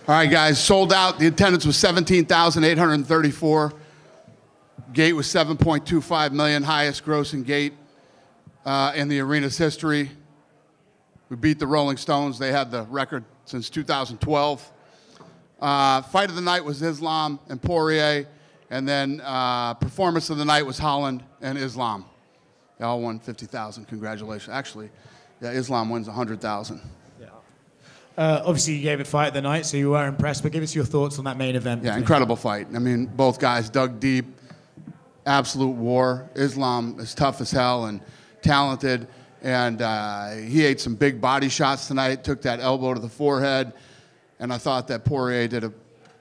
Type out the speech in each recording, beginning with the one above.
All right, guys, sold out. The attendance was 17,834. Gate was 7.25 million, highest grossing gate in the arena's history. We beat the Rolling Stones. They had the record since 2012. Fight of the night was Islam and Poirier, and then performance of the night was Holland and Islam. They all won 50,000. Congratulations. Actually, yeah, Islam wins 100,000. Obviously, you gave it fight of the night, so you were impressed. But give us your thoughts on that main event. Yeah, incredible fight. I mean, both guys dug deep. Absolute war. Islam is tough as hell and talented, and he ate some big body shots tonight. Took that elbow to the forehead, and I thought that Poirier did an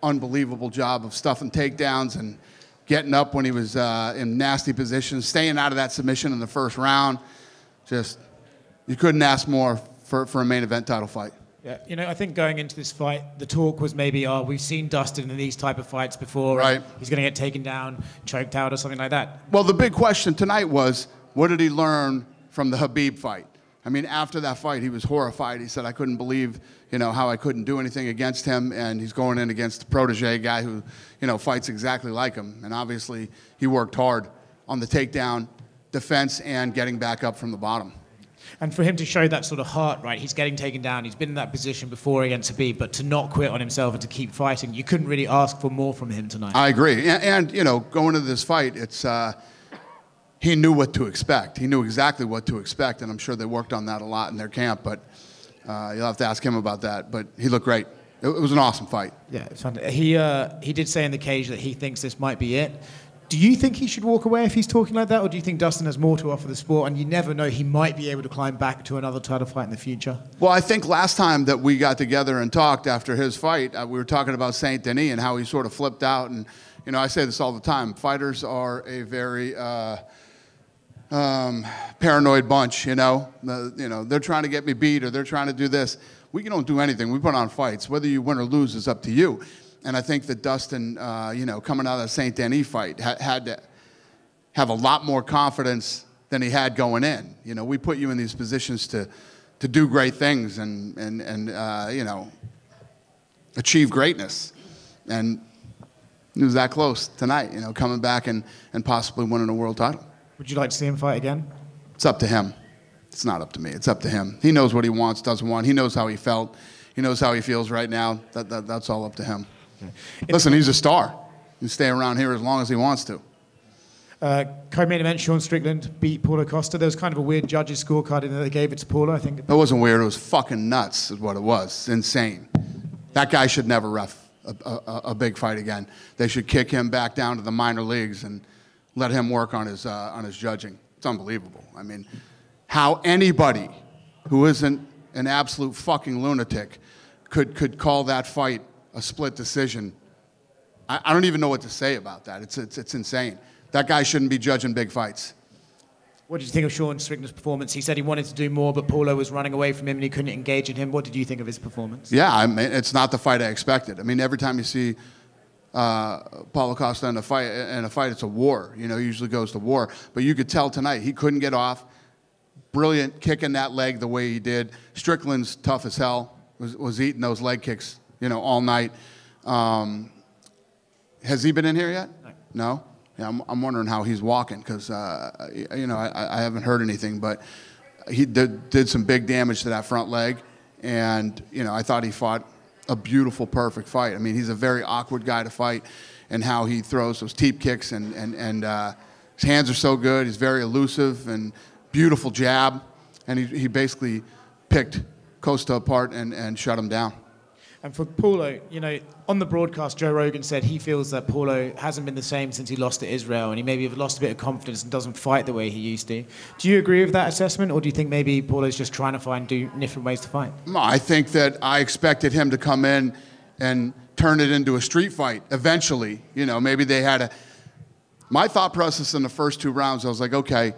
unbelievable job of stuffing takedowns and getting up when he was in nasty positions, staying out of that submission in the first round. Just, you couldn't ask more for a main event title fight. Yeah, you know, I think going into this fight, the talk was maybe, oh, we've seen Dustin in these type of fights before. Right. He's going to get taken down, choked out, or something like that. Well, the big question tonight was, what did he learn from the Khabib fight? I mean, after that fight, he was horrified. He said, I couldn't believe, you know, how I couldn't do anything against him, and he's going in against the protege guy who, you know, fights exactly like him. And obviously, he worked hard on the takedown, defense, and getting back up from the bottom. And for him to show that sort of heart, right, he's getting taken down, he's been in that position before against Khabib, but to not quit on himself and to keep fighting, you couldn't really ask for more from him tonight. I agree. And you know, going into this fight, it's he knew what to expect. He knew exactly what to expect, and I'm sure they worked on that a lot in their camp, but you'll have to ask him about that. But he looked great. It was an awesome fight. Yeah, it's fun. He did say in the cage that he thinks this might be it. Do you think he should walk away if he's talking like that, or do you think Dustin has more to offer the sport, and you never know, he might be able to climb back to another title fight in the future? Well, I think last time that we got together and talked after his fight, we were talking about Saint Denis and how he sort of flipped out. And, you know, I say this all the time. Fighters are a very paranoid bunch, you know. They're trying to get me beat, or they're trying to do this. We don't do anything. We put on fights. Whether you win or lose is up to you. And I think that Dustin, you know, coming out of the Saint Denis fight, had to have a lot more confidence than he had going in. You know, we put you in these positions to do great things and you know, achieve greatness. And he was that close tonight, you know, coming back and possibly winning a world title. Would you like to see him fight again? It's up to him. It's not up to me. It's up to him. He knows what he wants, doesn't want. He knows how he felt. He knows how he feels right now. That's all up to him. Listen, he's a star. He can stay around here as long as he wants to. Co-main event, Sean Strickland beat Paulo Costa. There was kind of a weird judges' scorecard in there. They gave it to Paulo, I think. It wasn't weird. It was fucking nuts is what it was. It's insane. That guy should never ref a big fight again. They should kick him back down to the minor leagues and let him work on his judging. It's unbelievable. I mean, how anybody who isn't an absolute fucking lunatic could call that fight a split decision. I don't even know what to say about that. It's insane. That guy shouldn't be judging big fights. What did you think of Sean Strickland's performance? He said he wanted to do more, but Paulo was running away from him and he couldn't engage in him. What did you think of his performance? Yeah, I mean, it's not the fight I expected. I mean, every time you see Paulo Costa in a fight, it's a war. You know, he usually goes to war. But you could tell tonight he couldn't get off. Brilliant kicking that leg the way he did. Strickland's tough as hell. Was eating those leg kicks, you know, all night. Has he been in here yet? No? Yeah, I'm wondering how he's walking because, you know, I haven't heard anything, but he did some big damage to that front leg, and, you know, I thought he fought a beautiful, perfect fight. I mean, he's a very awkward guy to fight, and how he throws those teep kicks, and his hands are so good. He's very elusive and beautiful jab, and he basically picked Costa apart and shut him down. And for Paulo, you know, on the broadcast, Joe Rogan said he feels that Paulo hasn't been the same since he lost to Israel, and he maybe lost a bit of confidence and doesn't fight the way he used to. Do you agree with that assessment, or do you think maybe Paulo's just trying to find different ways to fight? No, I think that I expected him to come in and turn it into a street fight eventually. You know, maybe they had a... My thought process in the first 2 rounds, I was like, okay,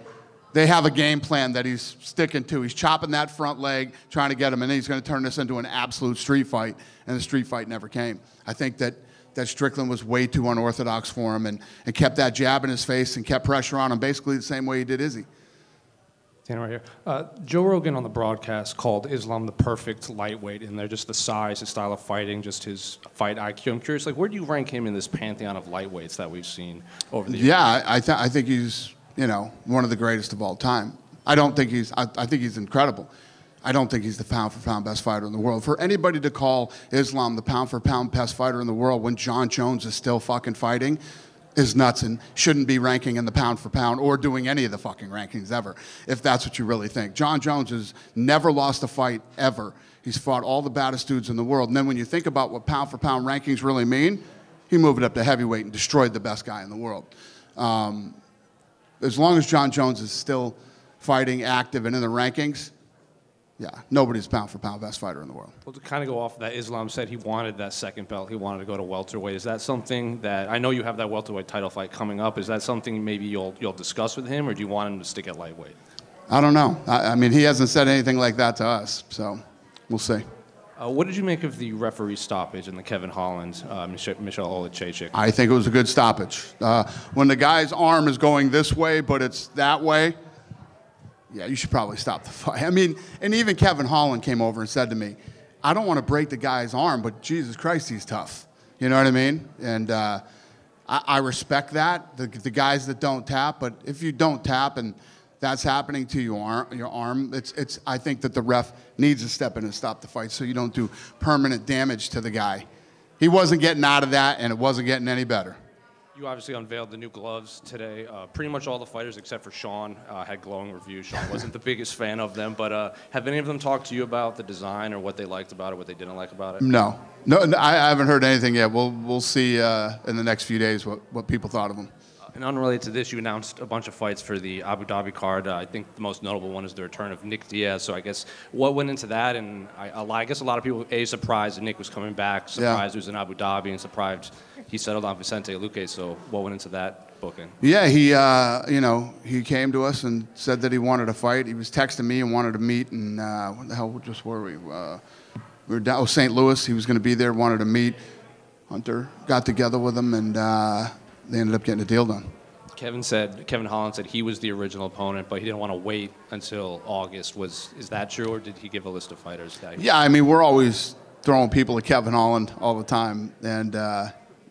they have a game plan that he's sticking to. He's chopping that front leg, trying to get him, and then he's going to turn this into an absolute street fight, and the street fight never came. I think that Strickland was way too unorthodox for him and kept that jab in his face and kept pressure on him basically the same way he did Izzy. Stand right here. Joe Rogan on the broadcast called Islam the perfect lightweight, and they're just the size, his style of fighting, just his fight IQ. I'm curious, like, where do you rank him in this pantheon of lightweights that we've seen over the years? Yeah, I think he's, you know, one of the greatest of all time. I think he's incredible. I don't think he's the pound-for-pound best fighter in the world. For anybody to call Islam the pound-for-pound best fighter in the world when Jon Jones is still fucking fighting is nuts and shouldn't be ranking in the pound-for-pound or doing any of the fucking rankings ever, if that's what you really think. Jon Jones has never lost a fight, ever. He's fought all the baddest dudes in the world. And then when you think about what pound-for-pound rankings really mean, he moved it up to heavyweight and destroyed the best guy in the world. As long as Jon Jones is still fighting, active, and in the rankings, yeah, nobody's pound-for-pound best fighter in the world. Well, to kind of go off of that, Islam said he wanted that second belt. He wanted to go to welterweight. Is that something that, I know you have that welterweight title fight coming up. Is that something maybe you'll discuss with him, or do you want him to stick at lightweight? I don't know. I mean, he hasn't said anything like that to us, so we'll see. What did you make of the referee stoppage in the Kevin Holland, Michelle Olachechik? I think it was a good stoppage. When the guy's arm is going this way, but it's that way, yeah, you should probably stop the fight. I mean, and even Kevin Holland came over and said to me, I don't want to break the guy's arm, but Jesus Christ, he's tough. You know what I mean? And I respect that, the guys that don't tap, but if you don't tap and that's happening to your arm, I think that the ref needs to step in and stop the fight so you don't do permanent damage to the guy. He wasn't getting out of that, and it wasn't getting any better. You obviously unveiled the new gloves today. Pretty much all the fighters except for Sean had glowing reviews. Sean wasn't the biggest fan of them, but have any of them talked to you about the design or what they liked about it, what they didn't like about it? No, I haven't heard anything yet. We'll see in the next few days what people thought of them. And unrelated to this, you announced a bunch of fights for the Abu Dhabi card. I think the most notable one is the return of Nick Diaz. So I guess what went into that? And I guess a lot of people, surprised that Nick was coming back, surprised he was in Abu Dhabi, and surprised he settled on Vicente Luque. So what went into that booking? Yeah, he came to us and said that he wanted to fight. He was texting me and wanted to meet. And what the hell just were we? We were down St. Louis. He was going to be there, wanted to meet. Hunter got together with him, and they ended up getting a deal done. Kevin Holland said he was the original opponent, but he didn't want to wait until August. Is that true, or did he give a list of fighters? Yeah, I mean, we're always throwing people at Kevin Holland all the time, and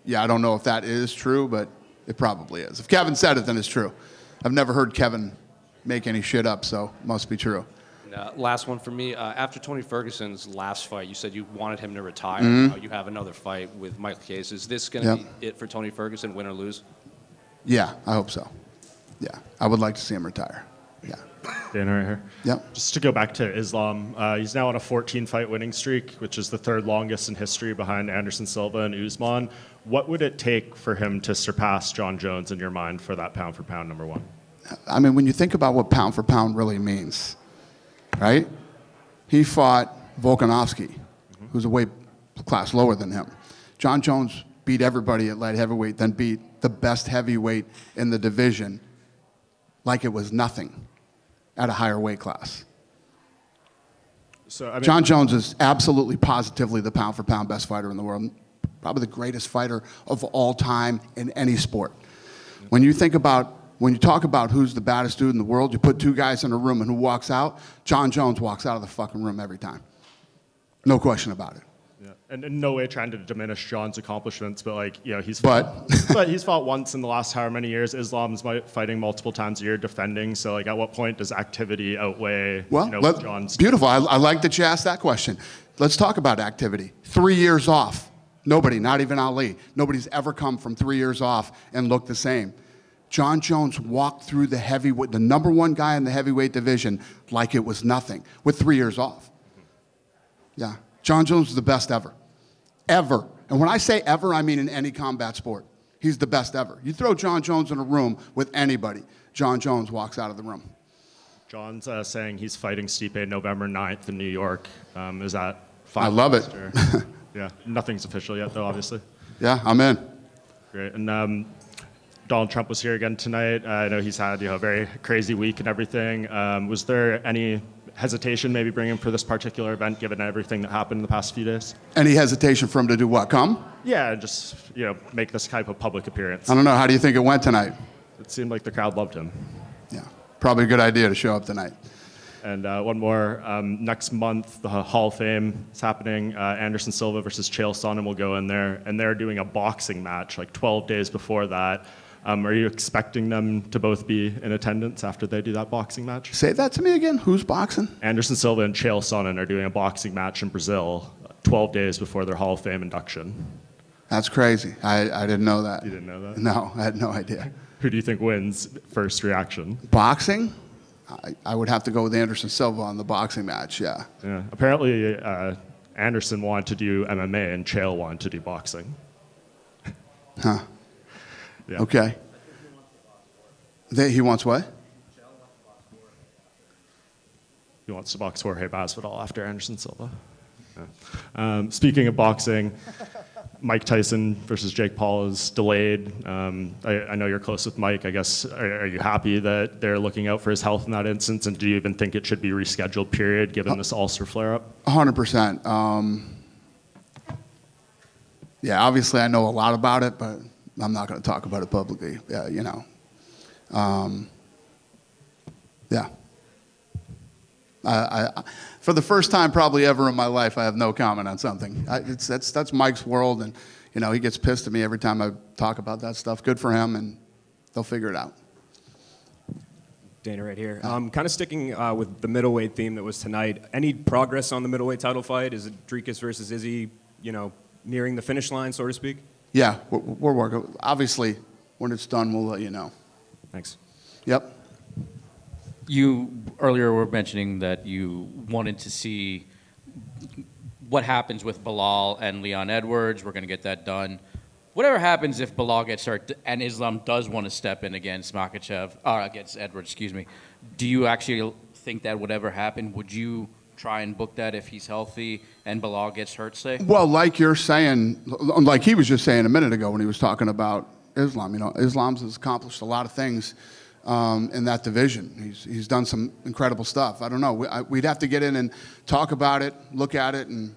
yeah, I don't know if that is true, but it probably is. If Kevin said it, then it's true. I've never heard Kevin make any shit up, so it must be true. Last one for me. After Tony Ferguson's last fight, you said you wanted him to retire. Now you have another fight with Makhachev. Is this going to be it for Tony Ferguson, win or lose? Yeah, I hope so. Yeah, I would like to see him retire. Yeah. Dana right here. Yep. Just to go back to Islam, he's now on a 14-fight winning streak, which is the third longest in history behind Anderson Silva and Usman. What would it take for him to surpass Jon Jones in your mind for that pound-for-pound number one? I mean, when you think about what pound-for-pound really means, right? He fought Volkanovski, who's a weight class lower than him. Jon Jones beat everybody at light heavyweight, then beat the best heavyweight in the division like it was nothing at a higher weight class. So, I mean, Jon Jones is absolutely positively the pound-for-pound best fighter in the world, probably the greatest fighter of all time in any sport. When you talk about who's the baddest dude in the world, you put two guys in a room and who walks out, Jon Jones walks out of the fucking room every time. No question about it. Yeah. And in no way trying to diminish Jon's accomplishments, but like, you know, he's fought once in the last however many years. Islam's fighting multiple times a year, defending. So like, at what point does activity outweigh Jon's? Beautiful. I like that you asked that question. Let's talk about activity. 3 years off. Nobody, not even Ali. Nobody's ever come from 3 years off and looked the same. Jon Jones walked through the number one guy in the heavyweight division like it was nothing with 3 years off. Yeah. Jon Jones is the best ever. Ever. And when I say ever, I mean in any combat sport. He's the best ever. You throw Jon Jones in a room with anybody, Jon Jones walks out of the room. Jon's saying he's fighting Stipe November 9th in New York. Is that fine? I love it. Yeah. Nothing's official yet, though, obviously. Yeah, I'm in. Great. And Donald Trump was here again tonight. I know he's had a very crazy week and everything. Was there any hesitation maybe bringing him for this particular event, given everything that happened in the past few days? Any hesitation for him to do what? Come? Yeah, just make this type of public appearance. I don't know. How do you think it went tonight? It seemed like the crowd loved him. Yeah, probably a good idea to show up tonight. And one more. Next month, the Hall of Fame is happening. Anderson Silva versus Chael Sonnen will go in there, and they're doing a boxing match like 12 days before that. Are you expecting them to both be in attendance after they do that boxing match? Say that to me again. Who's boxing? Anderson Silva and Chael Sonnen are doing a boxing match in Brazil 12 days before their Hall of Fame induction. That's crazy. I didn't know that. You didn't know that? No, I had no idea. Who do you think wins first reaction? Boxing? I would have to go with Anderson Silva on the boxing match, yeah. Yeah. Apparently, Anderson wanted to do MMA and Chael wanted to do boxing. Huh. Yeah. Okay. He wants what? He wants to box Jorge Masvidal after Anderson Silva. Yeah. Speaking of boxing, Mike Tyson versus Jake Paul is delayed. I know you're close with Mike. I guess, are you happy that they're looking out for his health in that instance? And do you even think it should be rescheduled, period, given this ulcer flare-up? 100%. Yeah, obviously I know a lot about it, but I'm not going to talk about it publicly. You know. Yeah. For the first time probably ever in my life, I have no comment on something. That's Mike's world, and you know he gets pissed at me every time I talk about that stuff. Good for him, and they'll figure it out. Dana right here. Kind of sticking with the middleweight theme that was tonight. Any progress on the middleweight title fight? Is it Dricus versus Izzy, you know, nearing the finish line, so to speak? Yeah, we're working. Obviously, when it's done, we'll let you know. Thanks. Yep. You earlier were mentioning that you wanted to see what happens with Bilal and Leon Edwards. We're going to get that done. Whatever happens if Bilal gets hurt and Islam does want to step in against Makhachev, against Edwards, excuse me, do you actually think that would ever happen? Would you try and book that if he's healthy and Bilal gets hurt, say? Well, like you're saying, like he was just saying a minute ago when he was talking about Islam, you know, Islam's has accomplished a lot of things in that division. He's done some incredible stuff. I don't know. We'd have to get in and talk about it, look at it, and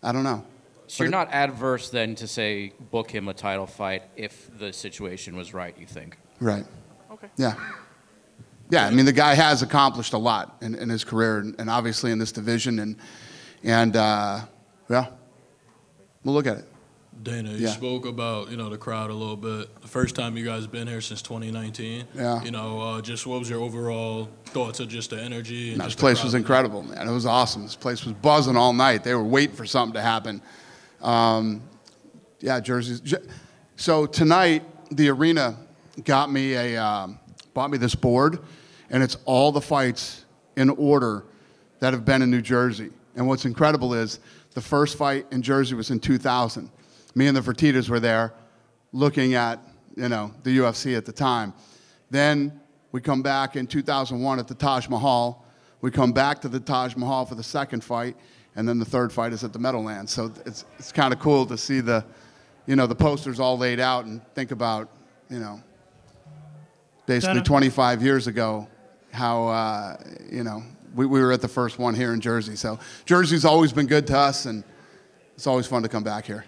I don't know. So you're not adverse then to say book him a title fight if the situation was right, you think? Right. Okay. Yeah. Yeah, I mean, the guy has accomplished a lot in his career and obviously in this division. And yeah, we'll look at it. Dana, you spoke about, you know, the crowd a little bit. The first time you guys been here since 2019. Yeah. You know, just what was your overall thoughts of just the energy? And This place was incredible, man. It was awesome. This place was buzzing all night. They were waiting for something to happen. Yeah, jerseys. So tonight, the arena got me bought me this board, and it's all the fights in order that have been in New Jersey. And what's incredible is the first fight in Jersey was in 2000. Me and the Fertittas were there looking at, you know, the UFC at the time. Then we come back in 2001 at the Taj Mahal. We come back to the Taj Mahal for the second fight, and then the third fight is at the Meadowlands. So it's kind of cool to see the, you know, the posters all laid out and think about, you know, basically 25 years ago how, you know, we were at the first one here in Jersey. So Jersey's always been good to us, and it's always fun to come back here.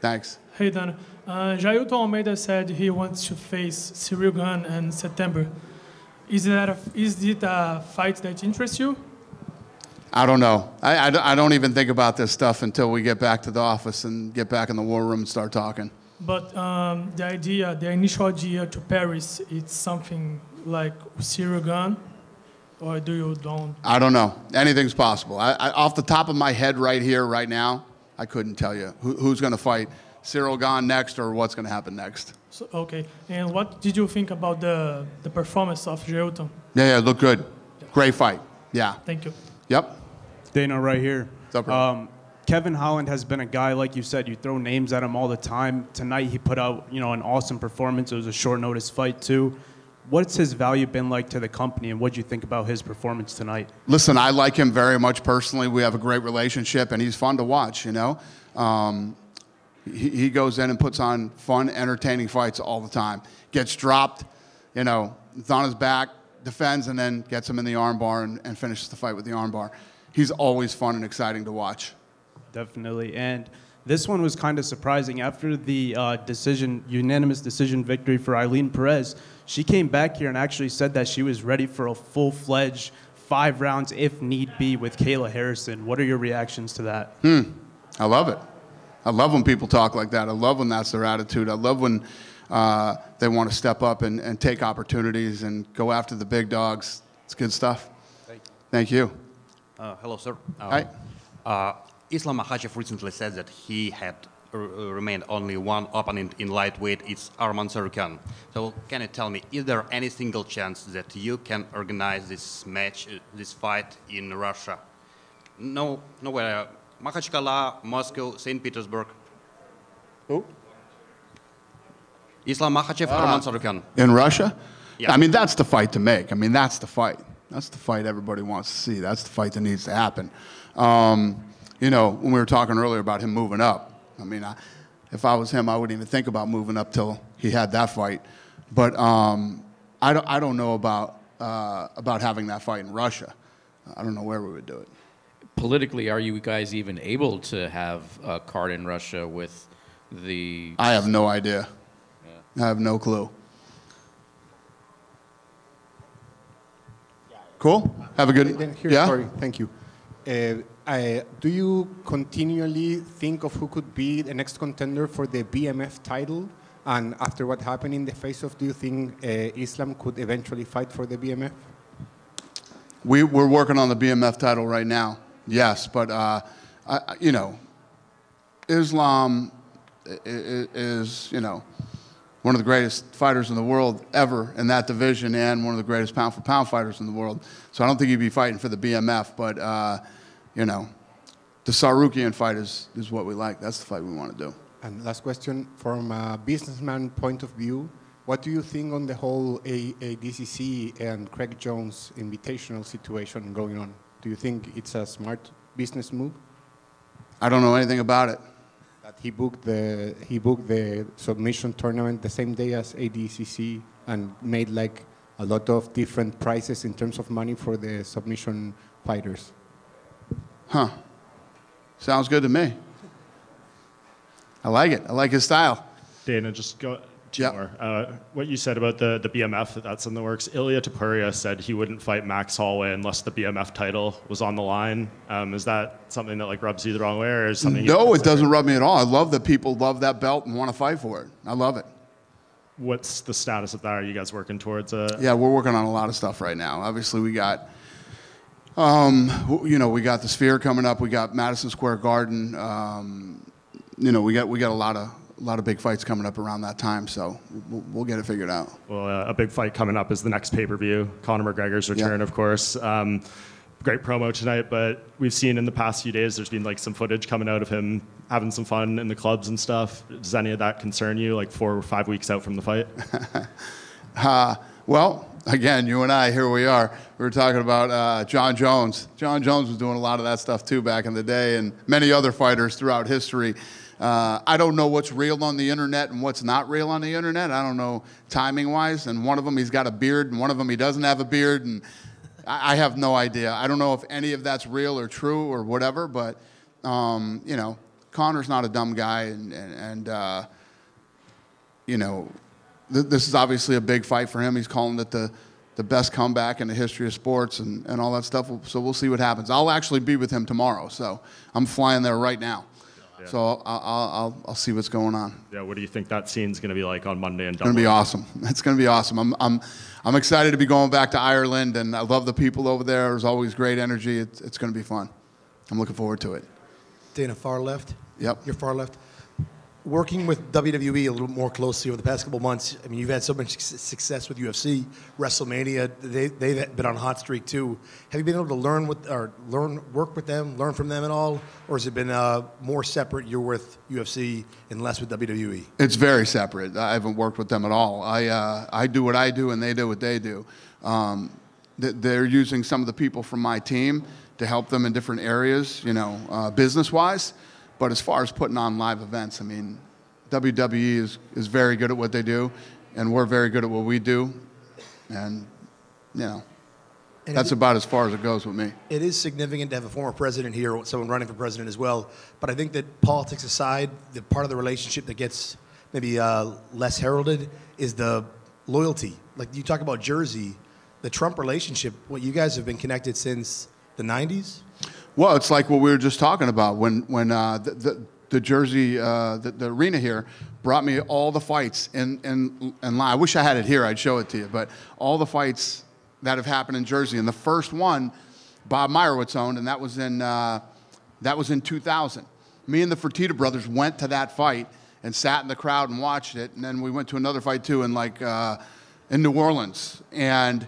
Thanks. Hey, Dana. Jailton Almeida said he wants to face Cyril Gane in September. Is it a fight that interests you? I don't know. I don't even think about this stuff until we get back to the office and get back in the war room and start talking. But the initial idea to Paris, it's something like Cyril Gane, or don't? I don't know. Anything's possible. Off the top of my head right here, right now, I couldn't tell you who's going to fight Cyril Gane next or what's going to happen next. So, okay. And what did you think about the performance of Jailton? Yeah, looked good. Great fight. Yeah. Thank you. Yep. Dana, right here. What's up, Kevin Holland has been a guy, like you said, you throw names at him all the time. Tonight he put out, you know, an awesome performance. It was a short notice fight too. What's his value been like to the company, and what do you think about his performance tonight? Listen, I like him very much personally. We have a great relationship, and he's fun to watch, you know. He goes in and puts on fun, entertaining fights all the time. Gets dropped, you know, it's on his back, defends, and then gets him in the armbar and finishes the fight with the armbar. He's always fun and exciting to watch. Definitely. And this one was kind of surprising. After the unanimous decision victory for Eileen Perez, she came back here and actually said that she was ready for a full-fledged 5 rounds if need be with Kayla Harrison. What are your reactions to that? I love it. I love when people talk like that. I love when that's their attitude. I love when they want to step up and take opportunities and go after the big dogs. It's good stuff. Thank you. Hello, sir. Hi. Islam Makhachev recently said that he had remained only one opponent in lightweight. It's Arman Tsarukyan. So can you tell me, is there any single chance that you can organize this match, this fight in Russia? No, nowhere. Makhachkala, Moscow, St. Petersburg. Who? Islam Makhachev, Arman Tsarukyan. In Russia? Yeah. I mean, that's the fight to make. I mean, that's the fight. That's the fight everybody wants to see. That's the fight that needs to happen. You know, when we were talking earlier about him moving up, I mean, if I was him, I wouldn't even think about moving up till he had that fight. But I don't know about having that fight in Russia. I don't know where we would do it. Politically, are you guys even able to have a card in Russia with the... I have no idea. Yeah. I have no clue. Cool? Have a good... Yeah? Sorry, thank you. Do you continually think of who could be the next contender for the BMF title? And after what happened in the face-off, do you think Islam could eventually fight for the BMF? We're working on the BMF title right now, yes. But, you know, Islam is, you know, one of the greatest fighters in the world ever in that division and one of the greatest pound-for-pound fighters in the world. So I don't think he'd be fighting for the BMF, but, you know, the Tsarukyan fight is what we like. That's the fight we want to do. And last question, from a businessman point of view, what do you think on the whole ADCC and Craig Jones invitational situation going on? Do you think it's a smart business move? I don't know anything about it. That he booked the submission tournament the same day as ADCC and made like a lot of different prices in terms of money for the submission fighters. Huh. Sounds good to me. I like it. I like his style. Dana, just go two more. What you said about the BMF, that's in the works. Ilia Topuria said he wouldn't fight Max Holloway unless the BMF title was on the line. Is that something that like rubs you the wrong way, or is something? No, it doesn't rub me at all. I love that people love that belt and want to fight for it. I love it. What's the status of that? Are you guys working towards it? Yeah, we're working on a lot of stuff right now. Obviously, we got, you know, we got the Sphere coming up. We got Madison Square Garden. You know, we got a lot of big fights coming up around that time, so we'll get it figured out. Well, a big fight coming up is the next pay-per-view, Conor McGregor's return, of course. Great promo tonight, but we've seen in the past few days there's been like some footage coming out of him having some fun in the clubs and stuff. Does any of that concern you, like 4 or 5 weeks out from the fight? Well, again, you and I, here we are. We were talking about Jon Jones. Jon Jones was doing a lot of that stuff too back in the day, and many other fighters throughout history. I don't know what's real on the internet and what's not real on the internet. I don't know timing-wise. And one of them, he's got a beard, and one of them, he doesn't have a beard. And I have no idea. I don't know if any of that's real or true or whatever. But, you know, Conor's not a dumb guy. And you know, this is obviously a big fight for him. He's calling it the best comeback in the history of sports and all that stuff. So we'll see what happens. I'll actually be with him tomorrow. So I'm flying there right now. Yeah. So I'll see what's going on. Yeah, what do you think that scene's going to be like on Monday in Dublin? It's going to be awesome. It's going to be awesome. I'm excited to be going back to Ireland, and I love the people over there. There's always great energy. It's going to be fun. I'm looking forward to it. Dana, far left. Yep. You're far left. Working with WWE a little more closely over the past couple months, I mean, you've had so much success with UFC, WrestleMania. They've been on a hot streak too. Have you been able to work with them, learn from them at all, or has it been more separate? You're with UFC and less with WWE. It's very separate. I haven't worked with them at all. I do what I do, and they do what they do. They're using some of the people from my team to help them in different areas, you know, business-wise. But as far as putting on live events, I mean, WWE is very good at what they do, and we're very good at what we do. And, you know, that's about as far as it goes with me. It is significant to have a former president here, someone running for president as well. But I think that politics aside, the part of the relationship that gets maybe less heralded is the loyalty. Like you talk about Jersey, the Trump relationship, what, you guys have been connected since the 90s? Well, it's like what we were just talking about when the Jersey, the arena here brought me all the fights in line. I wish I had it here, I'd show it to you, but all the fights that have happened in Jersey. And the first one, Bob Meyerowitz owned, and that was in 2000. Me and the Fertitta brothers went to that fight and sat in the crowd and watched it. And then we went to another fight too in New Orleans. And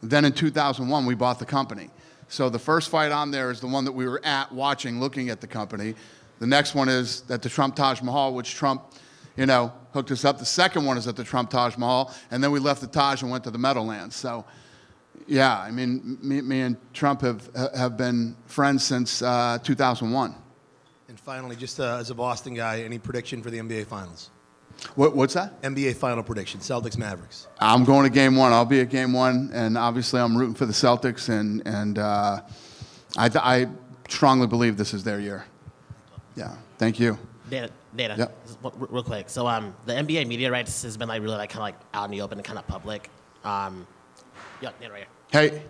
then in 2001, we bought the company. So the first fight on there is the one that we were at watching, looking at the company. The next one is at the Trump Taj Mahal, which Trump, hooked us up. The second one is at the Trump Taj Mahal. And then we left the Taj and went to the Meadowlands. So, yeah, I mean, me and Trump have been friends since 2001. And finally, just as a Boston guy, any prediction for the NBA Finals? What's that? NBA Final prediction, Celtics, Mavericks. I'm going to Game 1. I'll be at Game 1, and obviously I'm rooting for the Celtics, and I strongly believe this is their year. Yeah, thank you. Data. Yep. Real quick. So the NBA media rights has been really kind of out in the open and kind of public. Yeah, Dana right here. Hey.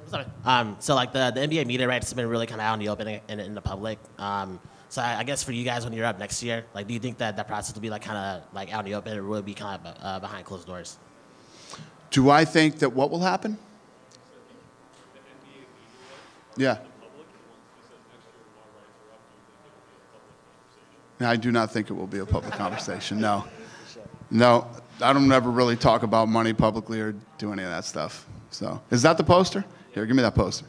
So the NBA media rights have been really kind of out in the open and in the public. So I guess for you guys when you're up next year, do you think that process will be kind of out in the open, or will it be kind of behind closed doors? Do I think that what will happen? Yeah. I do not think it will be a public conversation. No, I don't ever really talk about money publicly or do any of that stuff. So, is that the poster? Here, give me that poster.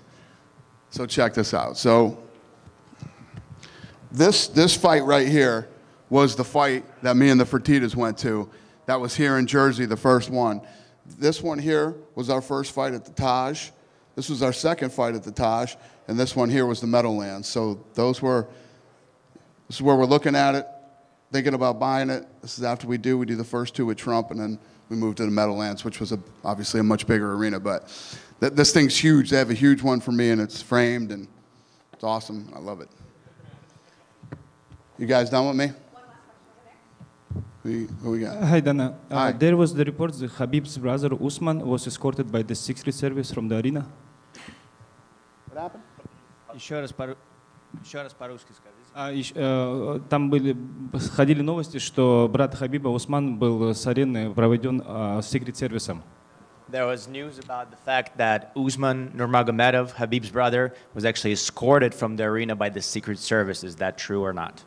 So check this out. So. This fight right here was the fight that me and the Fertittas went to. That was here in Jersey, the first one. This one here was our first fight at the Taj. This was our second fight at the Taj, and this one here was the Meadowlands. So this is where we're looking at it, thinking about buying it. This is after we do the first two with Trump, and then we moved to the Meadowlands, which was obviously a much bigger arena. But this thing's huge. They have a huge one for me, and it's framed, and it's awesome. I love it. You guys done with me? Who we got? Hi, Dana. Hi. There was the report that Khabib's brother Usman was escorted by the Secret Service from the arena. What happened? Еще раз по-русски скажите. Там ходили новости, что брат Хабиба Усман был с арены проведен Secret Service. There was news about the fact that Usman Nurmagomedov, Habib's brother, was actually escorted from the arena by the Secret Service. Is that true or not?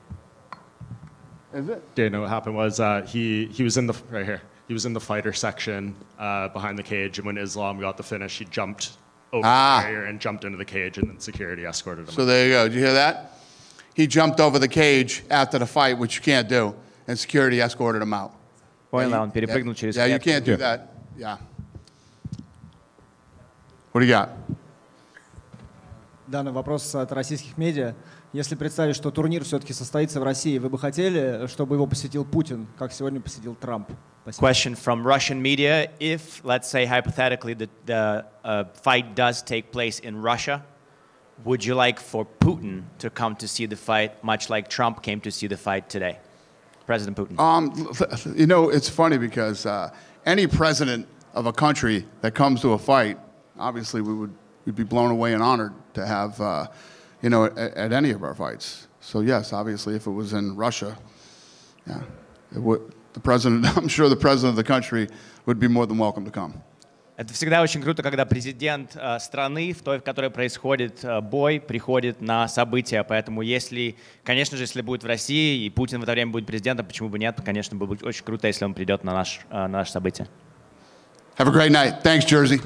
Is it? Dana, what happened was he was in the right here. He was in the fighter section behind the cage, and when Islam got the finish, he jumped over the barrier and jumped into the cage, and then security escorted him. So there you go. Did you hear that? He jumped over the cage after the fight, which you can't do, and security escorted him out. Понял, он перепрыгнул через клетку. Yeah, you can't do that. Yeah. What do you got? Данный вопрос от российских медиа. Если представить, что турнир все-таки состоится в России, вы бы хотели, чтобы его посетил Путин, как сегодня посетил Трамп? Question from Russian media: if, let's say, hypothetically, the fight does take place in Russia, would you like for Putin to come to see the fight, much like Trump came to see the fight today? President Putin. It's funny because any president of a country that comes to a fight, obviously we'd be blown away and honored to have, at any of our fights. So yes, obviously, if it was in Russia, yeah, I'm sure the president of the country would be more than welcome to come. Это всегда очень круто, когда президент страны, в которой происходит бой, приходит на события. Поэтому, конечно же, если будет в России и Путин в это время будет президентом, почему бы нет? Конечно, было бы очень круто, если он придет на наше событие. Have a great night. Thanks, Jersey.